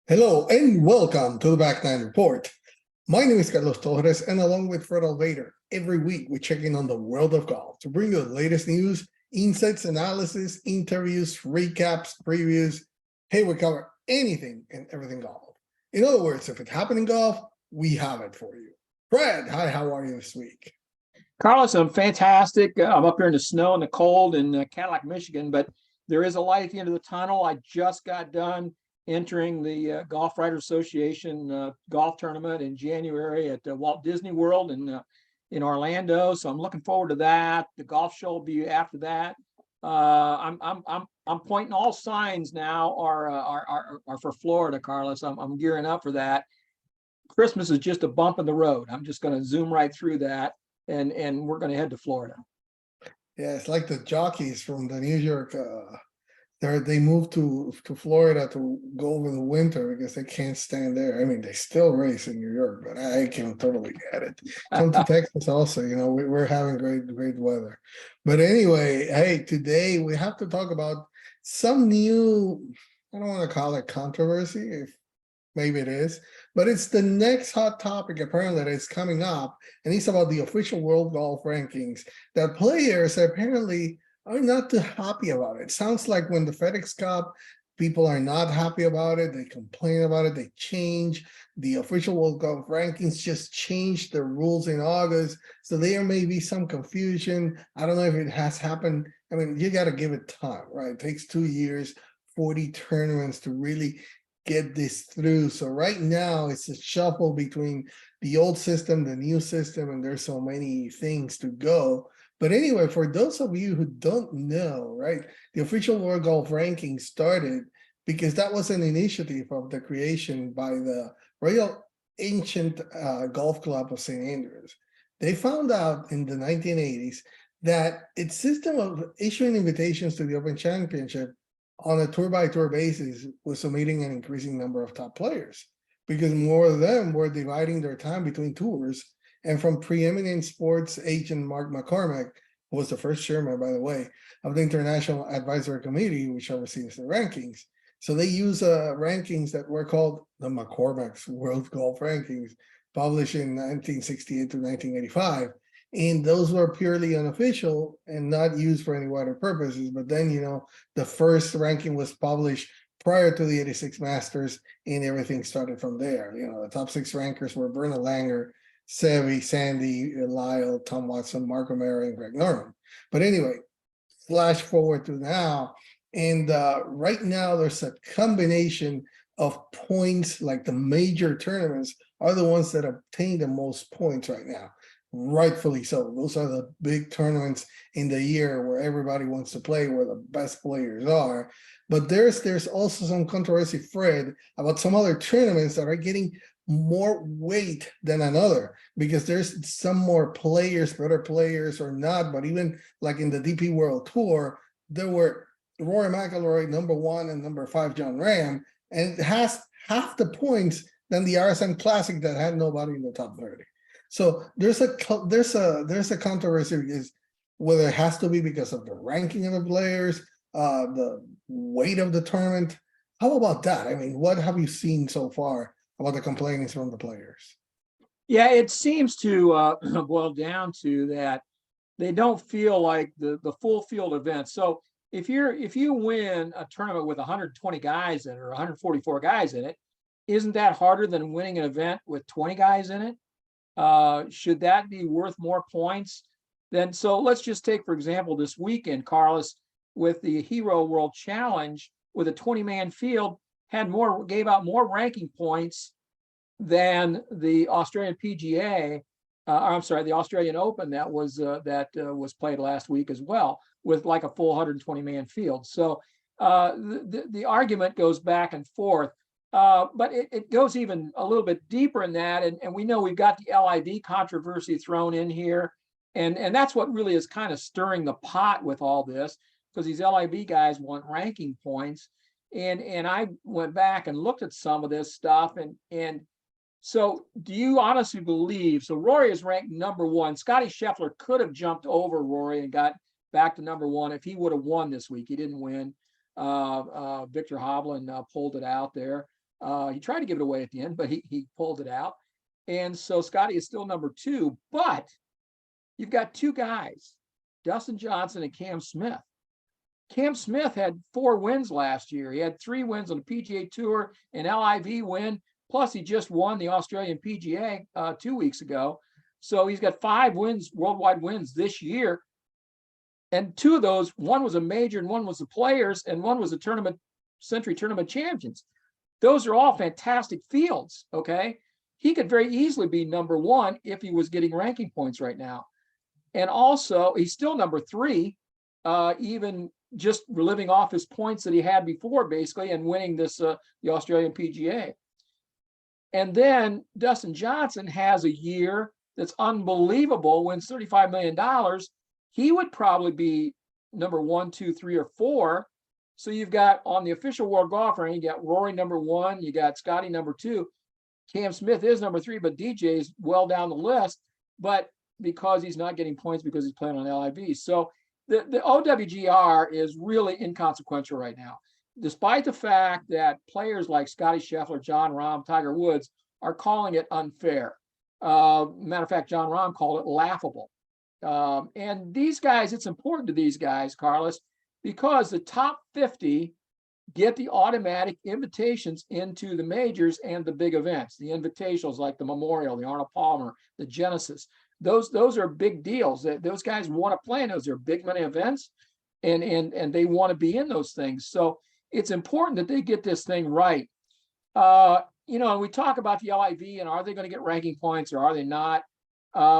Hello and welcome to the Back Nine Report. My name is Carlos Torres, and along with Fred Alvader, every week we check in on the world of golf to bring you the latest news, insights, analysis, interviews, recaps, previews. Hey, we cover anything and everything golf. In other words, if it happened in golf, we have it for you. Fred, hi, how are you this week? Carlos, I'm fantastic. I'm up here in the snow and the cold in Cadillac, Michigan, but there is a light at the end of the tunnel. I just got done entering the Golf Writers Association golf tournament in January at Walt Disney World in Orlando. So I'm looking forward to that. The golf show will be after that. I'm pointing all signs now are for Florida, Carlos. I'm gearing up for that. Christmas is just a bump in the road. I'm just going to zoom right through that. And we're going to head to Florida. Yeah, it's like the jockeys from the New York. They moved to Florida to go over the winter because they can't stand there. I mean, they still race in New York, but I can totally get it. Come to Texas also, we're having great weather. But anyway, hey, today we have to talk about some new, I don't want to call it controversy, if maybe it is, but it's the next hot topic apparently that is coming up, and it's about the official world golf rankings that players apparently are not too happy about. It sounds like when the FedEx Cup, people are not happy about it, they complain about it, they change. The official world golf rankings just changed the rules in August, so there may be some confusion. I don't know if it has happened. I mean, you got to give it time, right? It takes 2 years, 40 tournaments to really get this through. So right now it's a shuffle between the old system, the new system, and there's so many things to go. But anyway, for those of you who don't know, right, the official world golf ranking started because that was an initiative of the creation by the Royal Ancient Golf Club of St. Andrews. They found out in the 1980s that its system of issuing invitations to the Open Championship on a tour-by-tour basis was submitting an increasing number of top players because more of them were dividing their time between tours. And from preeminent sports agent Mark McCormack, who was the first chairman, by the way, of the International Advisory Committee, which oversees the rankings. So they use rankings that were called the McCormack's World Golf Rankings, published in 1968 to 1985. And those were purely unofficial and not used for any wider purposes. But then, the first ranking was published prior to the 86 Masters, and everything started from there. The top 6 rankers were Bernard Langer, Seve, Sandy, Lyle, Tom Watson, Mark O'Meara, and Greg Norman. But anyway, flash forward to now, and right now there's a combination of points, like the major tournaments are the ones that obtain the most points right now. Rightfully so. Those are the big tournaments in the year where everybody wants to play, where the best players are. But there's also some controversy, Fred, about some other tournaments that are getting more weight than another because there's some more players, better players or not. But even like in the DP World Tour, there were Rory McIlroy #1 and #5 John Ram, and it has half the points than the RSM Classic that had nobody in the top 30. So there's a controversy because whether it has to be because of the ranking of the players, the weight of the tournament. How about that? I mean, what have you seen so far about the complaints from the players? Yeah, it seems to boil down to that they don't feel like the full field event. So if you win a tournament with 120 guys in it or 144 guys in it, isn't that harder than winning an event with 20 guys in it? Should that be worth more points? Then so let's just take, for example, this weekend, Carlos, with the Hero World Challenge with a 20-man field, gave out more ranking points than the Australian PGA. I'm sorry, the Australian Open that was played last week as well, with like a full 120-man field. So the argument goes back and forth. But it goes even a little bit deeper in that. And we know we've got the LIV controversy thrown in here. And that's what really is kind of stirring the pot with all this, because these LIV guys want ranking points. And I went back and looked at some of this stuff. And so do you honestly believe, so Rory is ranked #1. Scotty Scheffler could have jumped over Rory and got back to #1 if he would have won this week. He didn't win. Victor Hovland pulled it out there. He tried to give it away at the end, but he pulled it out. And so Scotty is still number 2, but you've got 2 guys, Dustin Johnson and Cam Smith. Cam Smith had 4 wins last year. He had 3 wins on the PGA Tour, an LIV win, plus he just won the Australian PGA 2 weeks ago. So he's got 5 wins, worldwide wins this year. And 2 of those, one was a major and one was the Players, and one was the Century Tournament Champions. Those are all fantastic fields, okay? He could very easily be number 1 if he was getting ranking points right now. And also, he's still number 3, even just living off his points that he had before, basically, and winning this the Australian PGA. And then Dustin Johnson has a year that's unbelievable, wins $35 million. He would probably be number 1, 2, 3, or 4. So you've got on the official world golf ranking, you got Rory number 1, you got Scotty number 2, Cam Smith is number 3, but DJ is well down the list, but because he's not getting points because he's playing on LIV. So the OWGR is really inconsequential right now, despite the fact that players like Scotty Scheffler, John Rahm, Tiger Woods are calling it unfair. Matter of fact, John Rahm called it laughable. And these guys, it's important to these guys, Carlos, because the top 50 get the automatic invitations into the majors and the big events, the invitationals like the Memorial, the Arnold Palmer, the Genesis. Those are big deals. Those guys want to play in those. They're big money events, and they want to be in those things. So it's important that they get this thing right. You know, we talk about the LIV and are they going to get ranking points or are they not?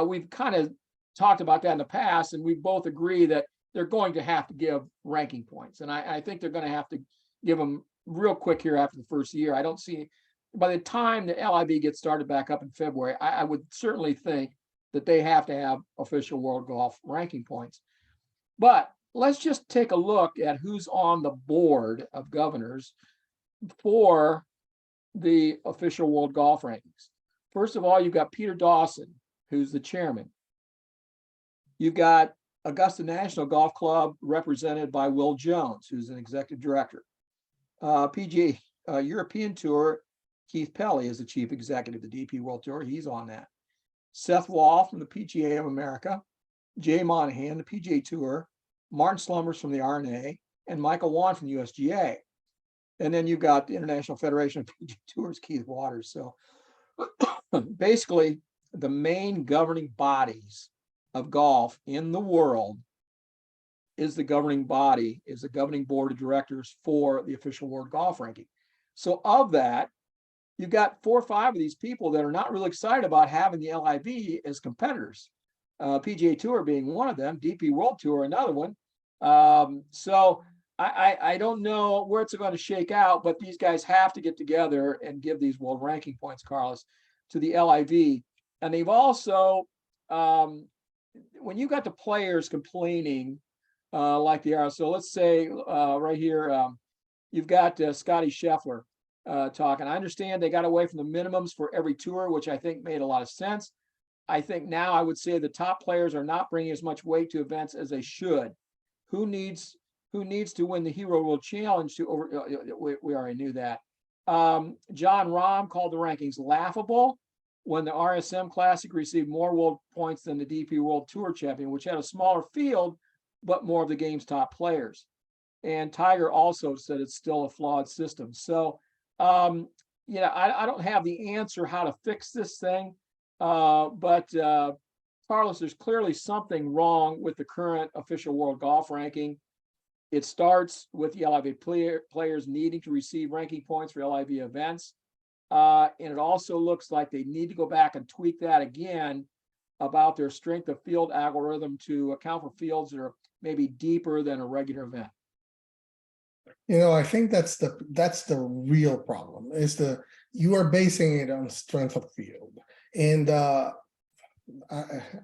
We've kind of talked about that in the past, and we both agree that they're going to have to give ranking points. And I think they're going to have to give them real quick here after the first year. I don't see, by the time the LIV gets started back up in February, I would certainly think that they have to have official world golf ranking points. But let's just take a look at who's on the board of governors for the official world golf rankings. First of all, you've got Peter Dawson, who's the chairman. You've got Augusta National Golf Club represented by Will Jones, who's an executive director. PGA European Tour, Keith Pelley is the chief executive of the DP World Tour. He's on that. Seth Wall from the PGA of America, Jay Monahan, the PGA Tour, Martin Slumbers from the RNA, and Michael Wan from the USGA. And then you've got the International Federation of PGA Tours, Keith Waters. So basically, the main governing bodies of golf in the world is the governing body, is the governing board of directors for the official world golf ranking. So of that, you've got 4 or 5 of these people that are not really excited about having the LIV as competitors. PGA Tour being one of them, DP World Tour another one. So I don't know where it's going to shake out, but these guys have to get together and give these world ranking points, Carlos, to the LIV. And they've also, when you got the players complaining like they are, so let's say right here, you've got Scotty Scheffler talking. I understand they got away from the minimums for every tour, which I think made a lot of sense. I think now I would say the top players are not bringing as much weight to events as they should. Who needs to win the Hero World Challenge to over? We already knew that. John Rahm called the rankings laughable when the RSM Classic received more world points than the DP World Tour Champion, which had a smaller field, but more of the game's top players. And Tiger also said it's still a flawed system. So, you know, I don't have the answer how to fix this thing, but Carlos, there's clearly something wrong with the current official world golf ranking. It starts with the LIV players needing to receive ranking points for LIV events. And it also looks like they need to go back and tweak that again about their strength of field algorithm to account for fields that are maybe deeper than a regular event. You know, I think that's the real problem is you are basing it on strength of field. And I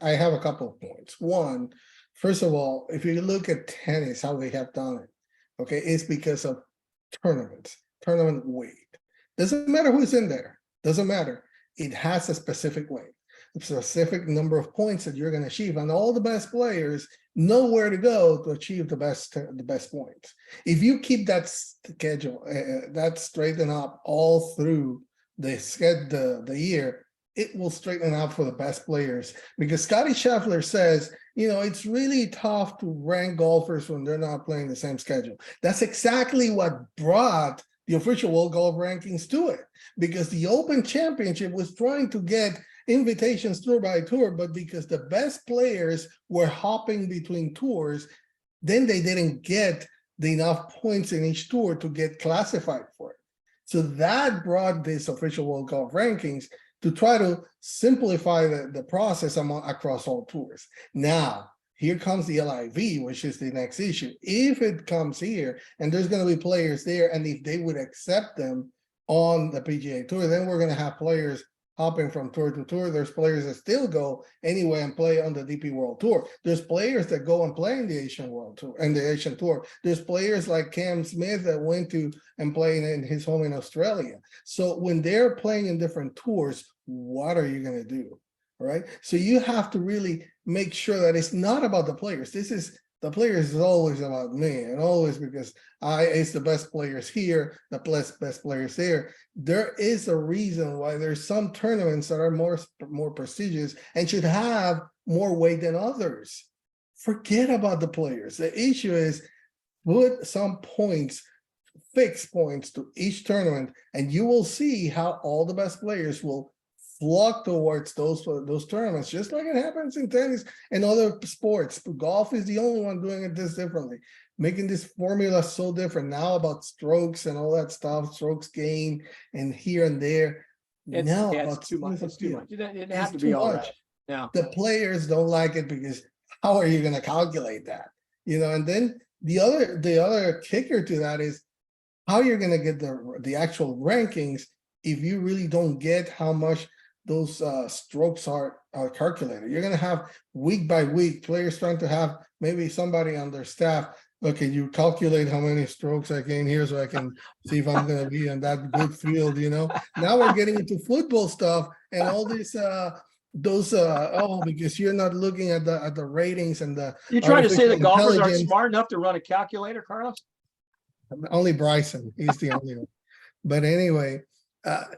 have a couple of points. One, first of all, if you look at tennis, how they have done it, okay, it's because of tournament weight. Doesn't matter who's in there, doesn't matter. It has a specific weight, a specific number of points that you're going to achieve. And all the best players know where to go to achieve the best points. If you keep that schedule, that straighten up all through the year, it will straighten out for the best players. Because Scotty Scheffler says, it's really tough to rank golfers when they're not playing the same schedule. That's exactly what brought the official World Golf Rankings to it, because the Open Championship was trying to get invitations tour by tour, but because the best players were hopping between tours, then they didn't get enough points in each tour to get classified for it. So that brought this official World Golf Rankings to try to simplify the process across all tours. Now, here comes the LIV, which is the next issue. If it comes here, and there's going to be players there, and if they would accept them on the PGA Tour, then we're going to have players hopping from tour to tour. There's players that still go anyway and play on the DP World Tour. There's players that go and play in the Asian World Tour and the Asian Tour. There's players like Cam Smith that went to and playing in his home in Australia. So when they're playing in different tours, what are you going to do? All right. So you have to really make sure that it's not about the players. The players is always about me, and always because it's the best players here, the best players there. There is a reason why there's some tournaments that are more prestigious and should have more weight than others. Forget about the players. The issue is put some points, fixed points to each tournament, and you will see how all the best players will flock towards those tournaments, just like it happens in tennis and other sports. Golf is the only one doing it this differently, making this formula so different now about strokes and all that stuff, strokes gain and here and there. It's too much. It's too much. It didn't have to be all that. Yeah. The players don't like it because how are you going to calculate that? And then the other kicker to that is how you're going to get the actual rankings if you really don't get how much those strokes are calculated. You're going to have week by week players trying to have maybe somebody on their staff. Okay, you calculate how many strokes I gain here so I can see if I'm going to be in that good field. Now we're getting into football stuff and all this because you're not looking at the ratings and the you trying to say that golfers aren't intelligence. smart enough to run a calculator, Carlos? Only Bryson, he's the only one. But anyway,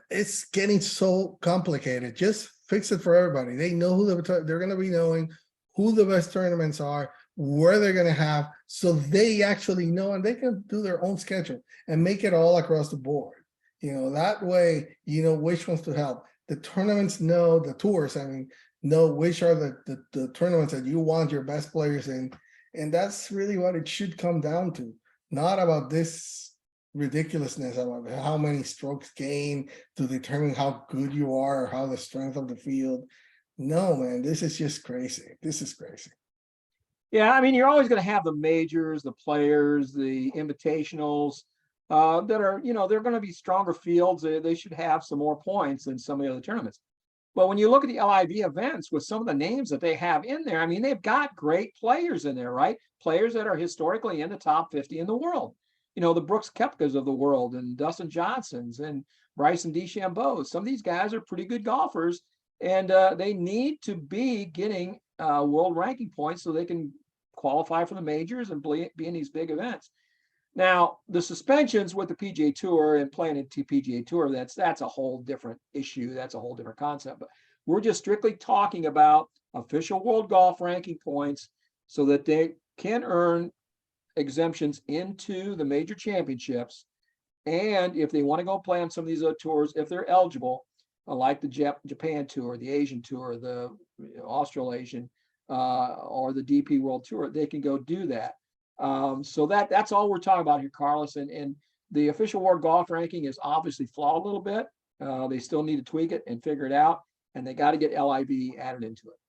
it's getting so complicated. Just fix it for everybody. They know they're going to be knowing who the best tournaments are, where they're going to have, so they actually know, and they can do their own schedule and make it all across the board. That way, which ones to help. The tournaments know, the tours, know which are the tournaments that you want your best players in. And that's really what it should come down to. Not about this ridiculousness about how many strokes gain to determine how good you are or how the strength of the field. No, man, this is just crazy. This is crazy. Yeah, you're always going to have the majors, the players, the invitationals that are, they're going to be stronger fields. They should have some more points than some of the other tournaments. But when you look at the LIV events with some of the names that they have in there, they've got great players in there, right? Players that are historically in the top 50 in the world. The Brooks Koepkas of the world and Dustin Johnsons and Bryson DeChambeau. Some of these guys are pretty good golfers, and they need to be getting world ranking points so they can qualify for the majors and be in these big events. Now, the suspensions with the PGA Tour and playing at PGA Tour, that's a whole different issue. That's a whole different concept. But we're just strictly talking about official world golf ranking points so that they can earn exemptions into the major championships. And if they want to go play on some of these other tours, if they're eligible, like the Japan Tour, the Asian Tour, the Australasian, or the DP World Tour, they can go do that. So that's all we're talking about here, Carlos. And the official world golf ranking is obviously flawed a little bit. They still need to tweak it and figure it out, and they got to get LIV added into it.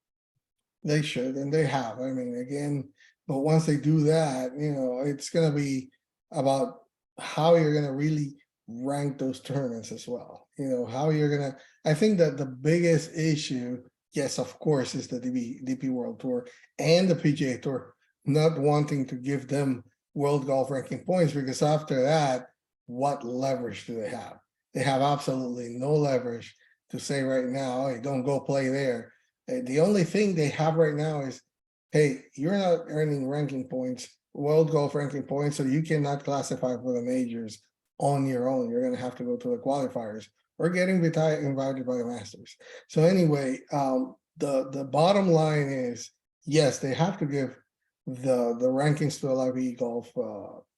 They should, and they have. Again, but once they do that, it's going to be about how you're going to really rank those tournaments as well. How you're going to, I think that the biggest issue, yes, of course, is the DP World Tour and the PGA Tour not wanting to give them world golf ranking points, because after that, what leverage do they have? They have absolutely no leverage to say right now, hey, don't go play there. The only thing they have right now is hey, you're not earning ranking points, world golf ranking points, so you cannot classify for the majors on your own. You're gonna have to go to the qualifiers or get invited by the Masters. So anyway, the bottom line is, yes, they have to give the rankings to the LIV golf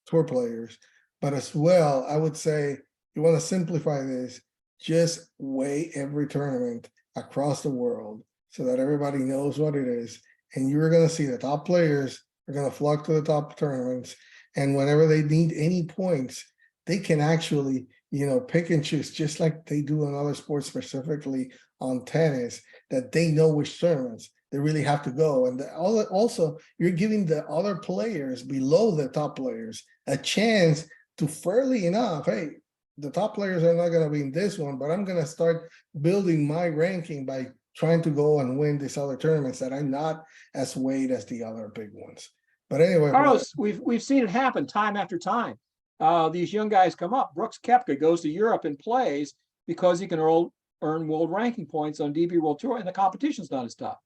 tour players, but as well, I would say you want to simplify this, just weigh every tournament across the world so that everybody knows what it is. And you're going to see the top players are going to flock to the top tournaments. And whenever they need any points, they can actually, pick and choose, just like they do in other sports, specifically on tennis, that they know which tournaments they really have to go. And also, you're giving the other players below the top players a chance to, fairly enough, hey, the top players are not going to be in this one, but I'm going to start building my ranking by trying to go and win these other tournaments that are not as weighed as the other big ones. But anyway, Carlos, we've seen it happen time after time. These young guys come up. Brooks Koepka goes to Europe and plays because he can earn world ranking points on DP World Tour, and the competition's not as tough.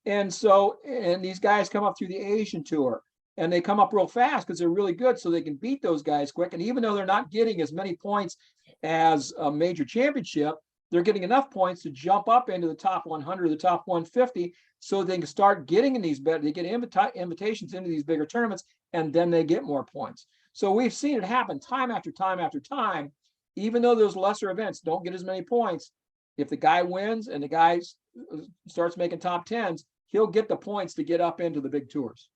And so, and these guys come up through the Asian Tour, and they come up real fast because they're really good, so they can beat those guys quick. And even though they're not getting as many points as a major championship, they're getting enough points to jump up into the top 100, the top 150, so they can start getting in these better. They get invitations into these bigger tournaments, and then they get more points. So we've seen it happen time after time after time. Even though those lesser events don't get as many points, if the guy wins and the guy starts making top tens, he'll get the points to get up into the big tours.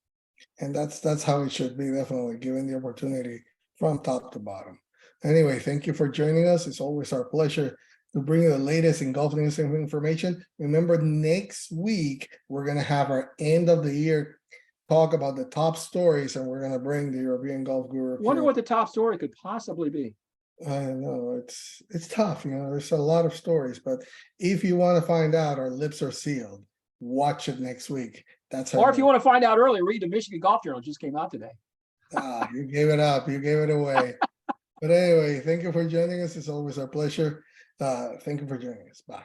And that's how it should be, definitely, given the opportunity from top to bottom. Anyway, thank you for joining us. It's always our pleasure to bring you the latest in golf news and information. Remember, next week, we're going to have our end of the year talk about the top stories, and we're going to bring the European Golf Guru. Wonder what the top story could possibly be. I know it's tough, there's a lot of stories, but if you want to find out, our lips are sealed. Watch it next week. Or if you want to find out early, read the Michigan Golf Journal. It just came out today. You gave it up. You gave it away. But anyway, thank you for joining us. It's always our pleasure. Thank you for joining us. Bye.